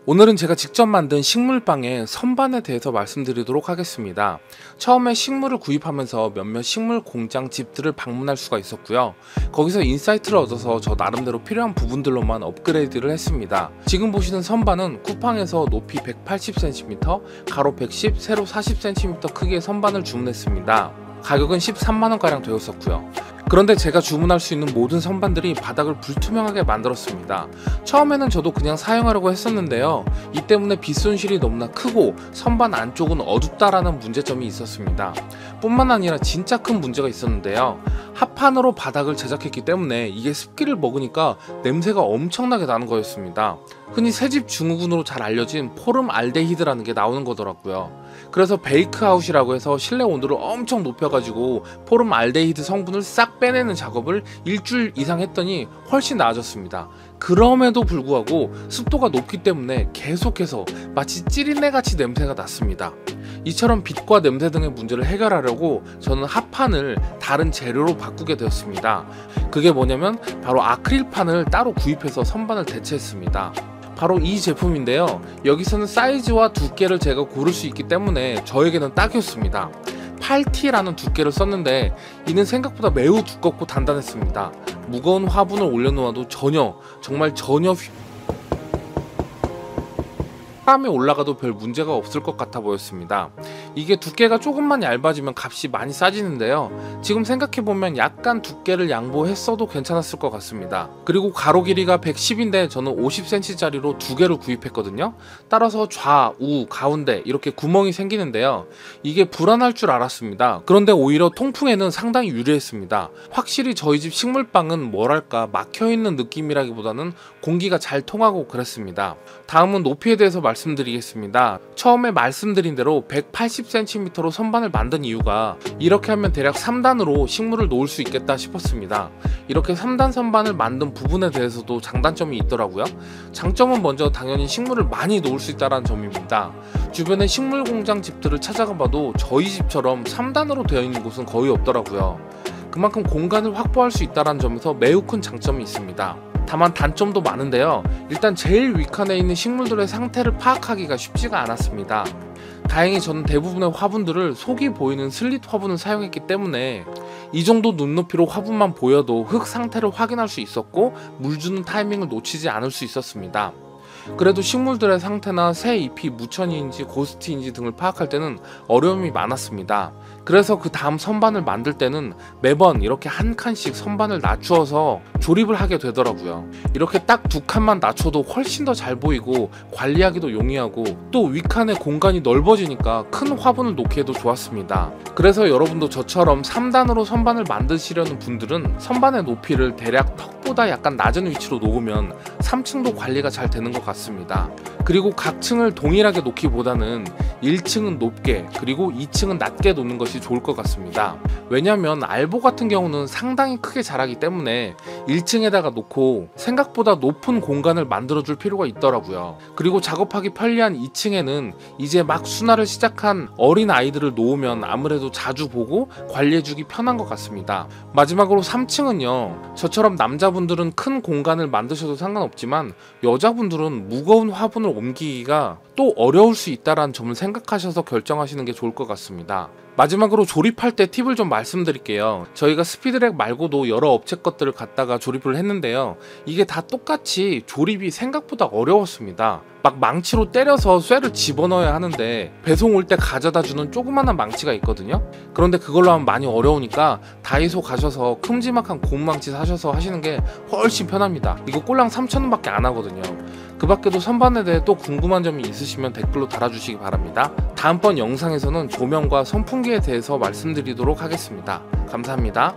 오늘은 제가 직접 만든 식물방의 선반에 대해서 말씀드리도록 하겠습니다. 처음에 식물을 구입하면서 몇몇 식물 공장 집들을 방문할 수가 있었고요. 거기서 인사이트를 얻어서 저 나름대로 필요한 부분들로만 업그레이드를 했습니다. 지금 보시는 선반은 쿠팡에서 높이 180cm, 가로 110, 세로 40cm 크기의 선반을 주문했습니다. 가격은 13만원가량 되었었고요. 그런데 제가 주문할 수 있는 모든 선반들이 바닥을 불투명하게 만들었습니다. 처음에는 저도 그냥 사용하려고 했었는데요. 이 때문에 빛 손실이 너무나 크고 선반 안쪽은 어둡다라는 문제점이 있었습니다. 뿐만 아니라 진짜 큰 문제가 있었는데요. 합판으로 바닥을 제작했기 때문에 이게 습기를 먹으니까 냄새가 엄청나게 나는 거였습니다. 흔히 새집 증후군으로 잘 알려진 포름알데히드라는 게 나오는 거더라고요. 그래서 베이크아웃이라고 해서 실내 온도를 엄청 높여가지고 포름알데히드 성분을 싹 빼내는 작업을 일주일 이상 했더니 훨씬 나아졌습니다. 그럼에도 불구하고 습도가 높기 때문에 계속해서 마치 찌린내같이 냄새가 났습니다. 이처럼 빛과 냄새 등의 문제를 해결하려고 저는 합판을 다른 재료로 바꾸게 되었습니다. 그게 뭐냐면 바로 아크릴판을 따로 구입해서 선반을 대체했습니다. 바로 이 제품인데요. 여기서는 사이즈와 두께를 제가 고를 수 있기 때문에 저에게는 딱이었습니다. 8T라는 두께를 썼는데 이는 생각보다 매우 두껍고 단단했습니다. 무거운 화분을 올려놓아도 정말 전혀 바람이 올라가도 별 문제가 없을 것 같아 보였습니다. 이게 두께가 조금만 얇아지면 값이 많이 싸지는데요. 지금 생각해보면 약간 두께를 양보했어도 괜찮았을 것 같습니다. 그리고 가로 길이가 110인데 저는 50cm짜리로 두 개를 구입했거든요. 따라서 좌우 가운데 이렇게 구멍이 생기는데요. 이게 불안할 줄 알았습니다. 그런데 오히려 통풍에는 상당히 유리했습니다. 확실히 저희 집 식물방은 뭐랄까 막혀있는 느낌이라기보다는 공기가 잘 통하고 그랬습니다. 다음은 높이에 대해서 말씀드리겠습니다. 처음에 말씀드린 대로 180cm로 선반을 만든 이유가 이렇게 하면 대략 3단으로 식물을 놓을 수 있겠다 싶었습니다. 이렇게 3단 선반을 만든 부분에 대해서도 장단점이 있더라고요. 장점은 먼저 당연히 식물을 많이 놓을 수 있다는 점입니다. 주변에 식물 공장 집들을 찾아가 봐도 저희 집처럼 3단으로 되어 있는 곳은 거의 없더라고요. 그만큼 공간을 확보할 수 있다는 점에서 매우 큰 장점이 있습니다. 다만 단점도 많은데요. 일단 제일 윗칸에 있는 식물들의 상태를 파악하기가 쉽지가 않았습니다. 다행히 저는 대부분의 화분들을 속이 보이는 슬릿 화분을 사용했기 때문에 이 정도 눈높이로 화분만 보여도 흙 상태를 확인할 수 있었고 물 주는 타이밍을 놓치지 않을 수 있었습니다. 그래도 식물들의 상태나 새 잎이 무천이인지 고스트인지 등을 파악할 때는 어려움이 많았습니다. 그래서 그 다음 선반을 만들 때는 매번 이렇게 한 칸씩 선반을 낮추어서 조립을 하게 되더라고요. 이렇게 딱 두 칸만 낮춰도 훨씬 더 잘 보이고 관리하기도 용이하고 또 윗칸의 공간이 넓어지니까 큰 화분을 놓기에도 좋았습니다. 그래서 여러분도 저처럼 3단으로 선반을 만드시려는 분들은 선반의 높이를 대략 턱보다 약간 낮은 위치로 놓으면 3층도 관리가 잘 되는 것 같습니다. 그리고 각 층을 동일하게 놓기보다는 1층은 높게 그리고 2층은 낮게 놓는 것이 좋을 것 같습니다. 왜냐면 알보 같은 경우는 상당히 크게 자라기 때문에 1층에다가 놓고 생각보다 높은 공간을 만들어 줄 필요가 있더라고요. 그리고 작업하기 편리한 2층에는 이제 막 순화를 시작한 어린 아이들을 놓으면 아무래도 자주 보고 관리해주기 편한 것 같습니다. 마지막으로 3층은요. 저처럼 남자분들은 큰 공간을 만드셔도 상관없지만 여자분들은 무거운 화분을 옮기기가 또 어려울 수 있다는 점을 생각하셔서 결정하시는 게 좋을 것 같습니다. 마지막으로 조립할 때 팁을 좀 말씀드릴게요. 저희가 스피드랙 말고도 여러 업체 것들을 갖다가 조립을 했는데요. 이게 다 똑같이 조립이 생각보다 어려웠습니다. 막 망치로 때려서 쇠를 집어넣어야 하는데 배송 올 때 가져다 주는 조그만한 망치가 있거든요. 그런데 그걸로 하면 많이 어려우니까 다이소 가셔서 큼지막한 고무망치 사셔서 하시는 게 훨씬 편합니다. 이거 꼴랑 3,000원밖에 안 하거든요. 그 밖에도 선반에 대해 또 궁금한 점이 있으시면 댓글로 달아주시기 바랍니다. 다음번 영상에서는 조명과 선풍기에 대해서 말씀드리도록 하겠습니다. 감사합니다.